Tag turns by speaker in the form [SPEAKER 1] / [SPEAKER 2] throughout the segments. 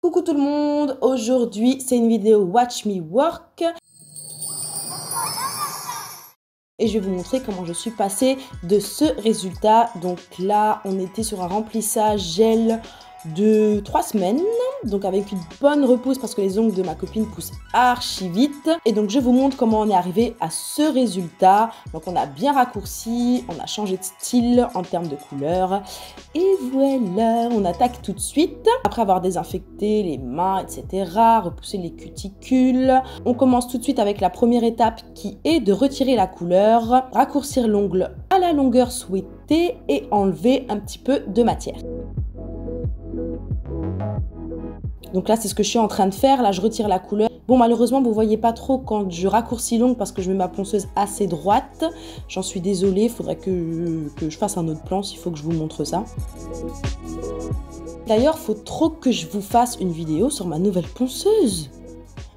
[SPEAKER 1] Coucou tout le monde, aujourd'hui c'est une vidéo Watch Me Work et je vais vous montrer comment je suis passée de ce résultat. Donc là on était sur un remplissage gel de 3 semaines, donc avec une bonne repousse parce que les ongles de ma copine poussent archi vite. Et donc je vous montre comment on est arrivé à ce résultat. Donc on a bien raccourci, on a changé de style en termes de couleur et voilà, on attaque tout de suite. Après avoir désinfecté les mains, etc., repoussé les cuticules, on commence tout de suite avec la première étape qui est de retirer la couleur, raccourcir l'ongle à la longueur souhaitée et enlever un petit peu de matière. Donc là, c'est ce que je suis en train de faire. Là, je retire la couleur. Bon, malheureusement, vous ne voyez pas trop quand je raccourcis l'ongle parce que je mets ma ponceuse assez droite. J'en suis désolée. Il faudrait que je fasse un autre plan s'il faut que je vous montre ça. D'ailleurs, il faut trop que je vous fasse une vidéo sur ma nouvelle ponceuse.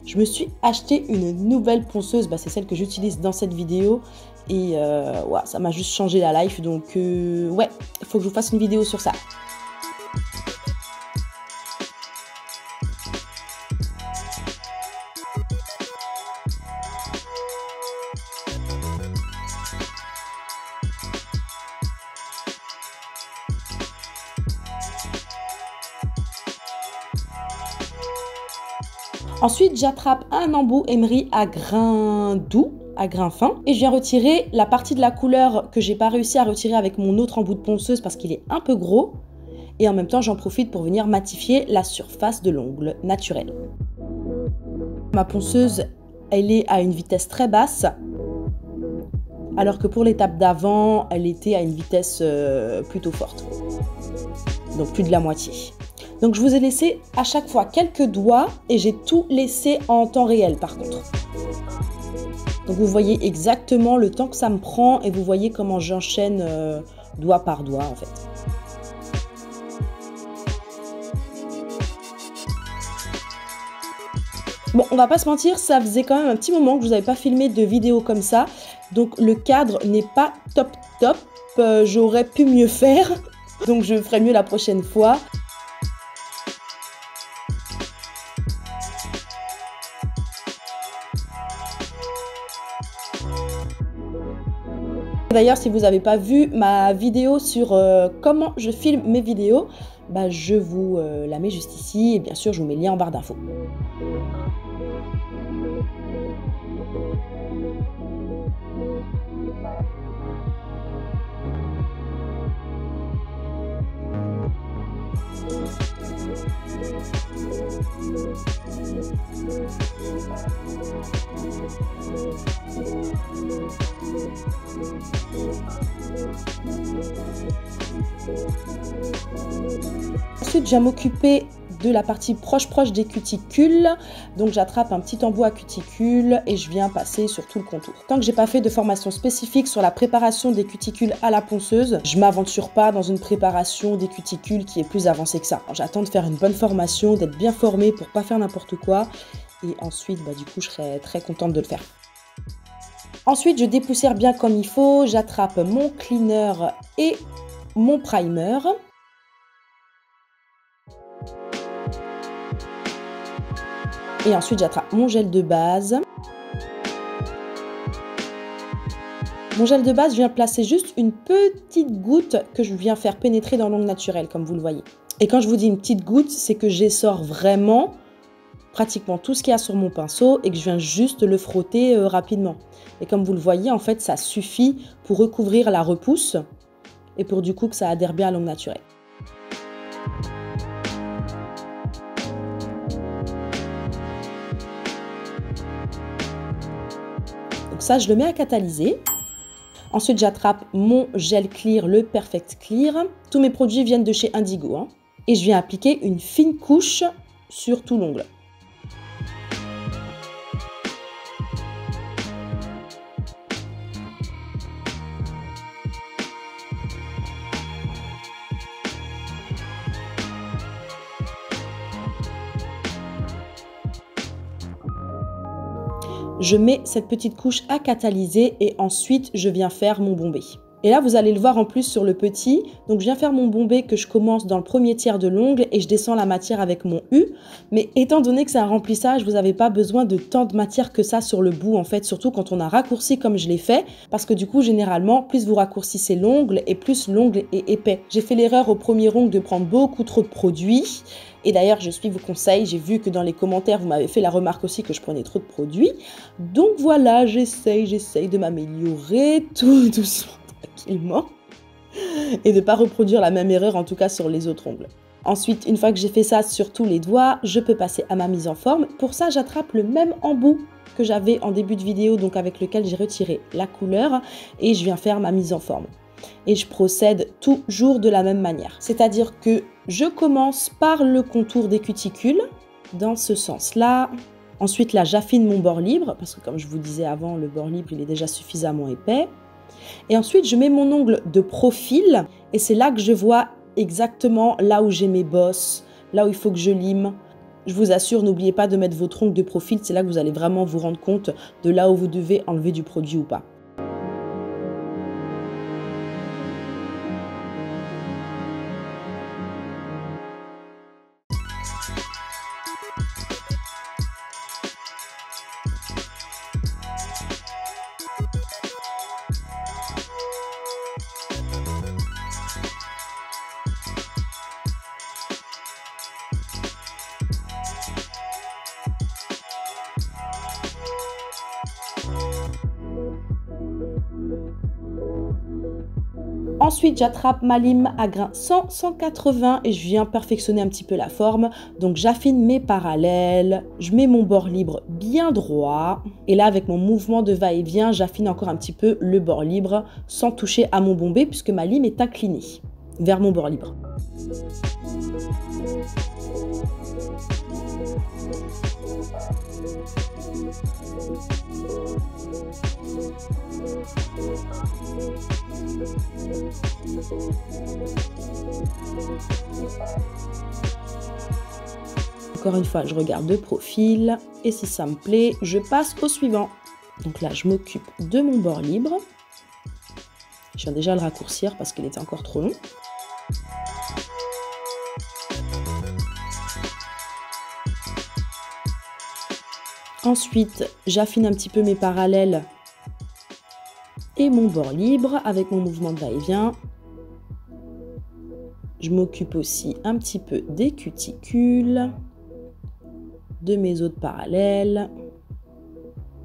[SPEAKER 1] Je me suis acheté une nouvelle ponceuse. C'est celle que j'utilise dans cette vidéo. Et ouais, ça m'a juste changé la life. Donc, ouais, il faut que je vous fasse une vidéo sur ça. Ensuite, j'attrape un embout emery à grain doux, à grain fin, et je viens retirer la partie de la couleur que j'ai pas réussi à retirer avec mon autre embout de ponceuse parce qu'il est un peu gros. Et en même temps, j'en profite pour venir matifier la surface de l'ongle naturel. Ma ponceuse, elle est à une vitesse très basse, alors que pour l'étape d'avant, elle était à une vitesse plutôt forte. Donc plus de la moitié. Donc je vous ai laissé à chaque fois quelques doigts et j'ai tout laissé en temps réel par contre. Donc vous voyez exactement le temps que ça me prend et vous voyez comment j'enchaîne doigt par doigt en fait. Bon, on va pas se mentir, ça faisait quand même un petit moment que je vous avais pas filmé de vidéo comme ça. Donc le cadre n'est pas top. J'aurais pu mieux faire. Donc je ferai mieux la prochaine fois. D'ailleurs, si vous n'avez pas vu ma vidéo sur comment je filme mes vidéos, je vous la mets juste ici et bien sûr, je vous mets le lien en barre d'infos. Ensuite, je viens m'occuper de la partie proche des cuticules. Donc, j'attrape un petit embout à cuticule et je viens passer sur tout le contour. Tant que j'ai pas fait de formation spécifique sur la préparation des cuticules à la ponceuse, je m'aventure pas dans une préparation des cuticules qui est plus avancée que ça. J'attends de faire une bonne formation, d'être bien formée pour pas faire n'importe quoi. Et ensuite, du coup, je serai très contente de le faire. Ensuite, je dépoussière bien comme il faut. J'attrape mon cleaner et mon primer. Et ensuite, j'attrape mon gel de base. Mon gel de base, je viens placer juste une petite goutte que je viens faire pénétrer dans l'ongle naturel, comme vous le voyez. Et quand je vous dis une petite goutte, c'est que j'essore vraiment pratiquement tout ce qu'il y a sur mon pinceau et que je viens juste le frotter rapidement. Et comme vous le voyez, en fait, ça suffit pour recouvrir la repousse et pour du coup que ça adhère bien à l'ongle naturel. Donc ça, je le mets à catalyser. Ensuite, j'attrape mon gel clear, le Perfect Clear. Tous mes produits viennent de chez Indigo. Et je viens appliquer une fine couche sur tout l'ongle. Je mets cette petite couche à catalyser et ensuite je viens faire mon bombé. Et là, vous allez le voir en plus sur le petit. Donc, je viens faire mon bombé que je commence dans le premier tiers de l'ongle et je descends la matière avec mon U. Mais étant donné que c'est un remplissage, vous n'avez pas besoin de tant de matière que ça sur le bout, en fait, surtout quand on a raccourci comme je l'ai fait. Parce que du coup, généralement, plus vous raccourcissez l'ongle et plus l'ongle est épais. J'ai fait l'erreur au premier ongle de prendre beaucoup trop de produits. Et d'ailleurs, je suis vos conseils. J'ai vu que dans les commentaires, vous m'avez fait la remarque aussi que je prenais trop de produits. Donc voilà, j'essaye de m'améliorer tout doucement. Tranquillement et de ne pas reproduire la même erreur en tout cas sur les autres ongles. Ensuite, une fois que j'ai fait ça sur tous les doigts, je peux passer à ma mise en forme. Pour ça, j'attrape le même embout que j'avais en début de vidéo, donc avec lequel j'ai retiré la couleur et je viens faire ma mise en forme. Et je procède toujours de la même manière. C'est-à-dire que je commence par le contour des cuticules, dans ce sens-là. Ensuite, là, j'affine mon bord libre, parce que comme je vous disais avant, le bord libre, il est déjà suffisamment épais. Et ensuite, je mets mon ongle de profil et c'est là que je vois exactement là où j'ai mes bosses, là où il faut que je lime. Je vous assure, n'oubliez pas de mettre votre ongle de profil, c'est là que vous allez vraiment vous rendre compte de là où vous devez enlever du produit ou pas. Ensuite, j'attrape ma lime à grain 100-180 et je viens perfectionner un petit peu la forme. Donc, j'affine mes parallèles, je mets mon bord libre bien droit. Et là, avec mon mouvement de va-et-vient, j'affine encore un petit peu le bord libre sans toucher à mon bombé puisque ma lime est inclinée vers mon bord libre. Encore une fois, je regarde de profil et si ça me plaît, je passe au suivant. Donc là, je m'occupe de mon bord libre. Je viens déjà le raccourcir parce qu'il était encore trop long. Ensuite, j'affine un petit peu mes parallèles et mon bord libre avec mon mouvement de va-et-vient. Je m'occupe aussi un petit peu des cuticules, de mes autres parallèles.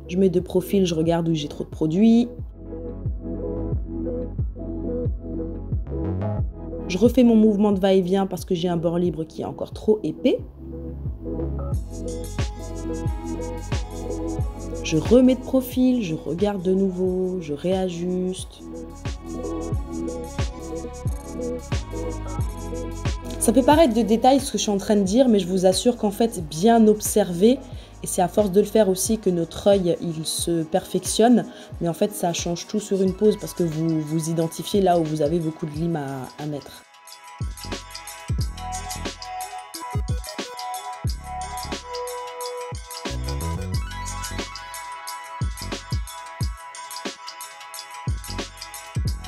[SPEAKER 1] Je mets de profil, je regarde où j'ai trop de produits. Je refais mon mouvement de va-et-vient parce que j'ai un bord libre qui est encore trop épais. Je remets de profil, je regarde de nouveau, je réajuste. Ça peut paraître de détails ce que je suis en train de dire, mais je vous assure qu'en fait, bien observer, et c'est à force de le faire aussi que notre œil, il se perfectionne, mais en fait, ça change tout sur une pause parce que vous identifiez là où vous avez beaucoup de lime à mettre.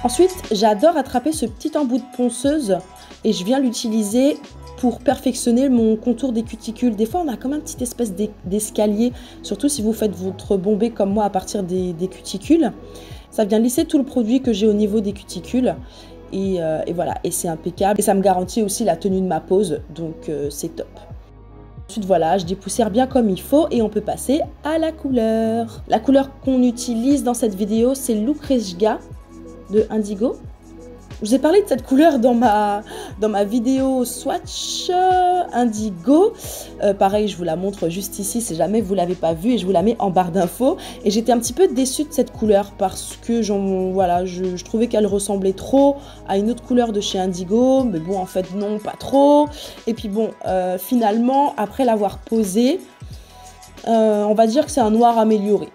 [SPEAKER 1] Ensuite, j'adore attraper ce petit embout de ponceuse et je viens l'utiliser pour perfectionner mon contour des cuticules. Des fois, on a comme un petit espèce d'escalier, surtout si vous faites votre bombé comme moi à partir des cuticules. Ça vient lisser tout le produit que j'ai au niveau des cuticules. Et voilà, et c'est impeccable. Et ça me garantit aussi la tenue de ma pose, donc c'est top. Ensuite, voilà, je dépoussière bien comme il faut et on peut passer à la couleur. La couleur qu'on utilise dans cette vidéo, c'est Lucrezia de Indigo. Je vous ai parlé de cette couleur dans ma vidéo swatch Indigo. Pareil, je vous la montre juste ici si jamais vous ne l'avez pas vue et je vous la mets en barre d'infos. Et j'étais un petit peu déçue de cette couleur parce que voilà, je trouvais qu'elle ressemblait trop à une autre couleur de chez Indigo. Mais bon, en fait, non, pas trop. Et puis bon, finalement, après l'avoir posée, on va dire que c'est un noir amélioré.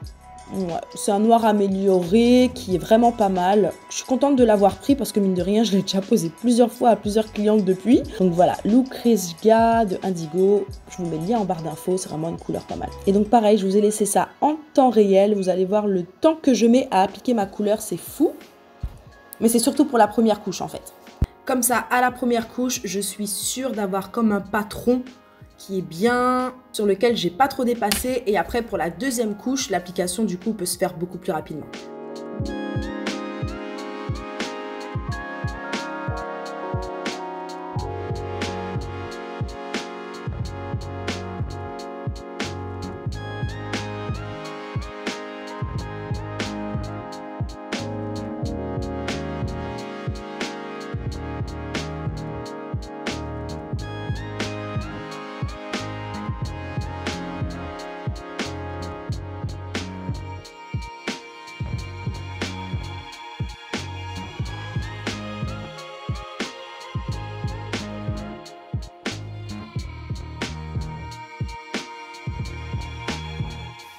[SPEAKER 1] Ouais, c'est un noir amélioré qui est vraiment pas mal. Je suis contente de l'avoir pris parce que mine de rien, je l'ai déjà posé plusieurs fois à plusieurs clientes depuis. Donc voilà, Lucrezia de Indigo. Je vous mets le lien en barre d'infos, c'est vraiment une couleur pas mal. Et donc pareil, je vous ai laissé ça en temps réel. Vous allez voir le temps que je mets à appliquer ma couleur, c'est fou. Mais c'est surtout pour la première couche en fait. Comme ça, à la première couche, je suis sûre d'avoir comme un patron qui est bien, sur lequel j'ai pas trop dépassé. Et après, pour la deuxième couche, l'application du coup peut se faire beaucoup plus rapidement.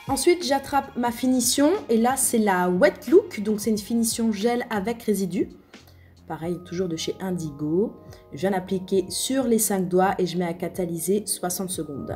[SPEAKER 1] Ensuite, j'attrape ma finition et là, c'est la Wet Look. Donc, c'est une finition gel avec résidu. Pareil, toujours de chez Indigo. Je viens d'appliquer sur les 5 doigts et je mets à catalyser 60 secondes.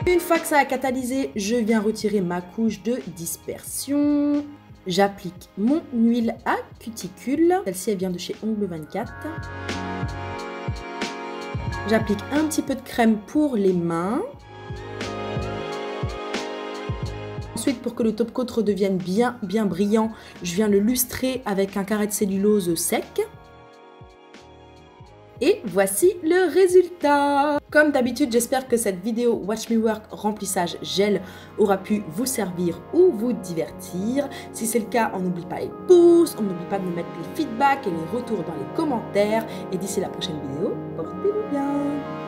[SPEAKER 1] Une fois que ça a catalysé, je viens retirer ma couche de dispersion. J'applique mon huile à cuticule. Celle-ci, elle vient de chez Ongles 24. J'applique un petit peu de crème pour les mains. Ensuite, pour que le top coat redevienne bien brillant, je viens le lustrer avec un carré de cellulose sec. Et voici le résultat. Comme d'habitude, j'espère que cette vidéo Watch Me Work remplissage gel aura pu vous servir ou vous divertir. Si c'est le cas, on n'oublie pas les pouces, on n'oublie pas de me mettre les feedbacks et les retours dans les commentaires. Et d'ici la prochaine vidéo, portez-vous bien.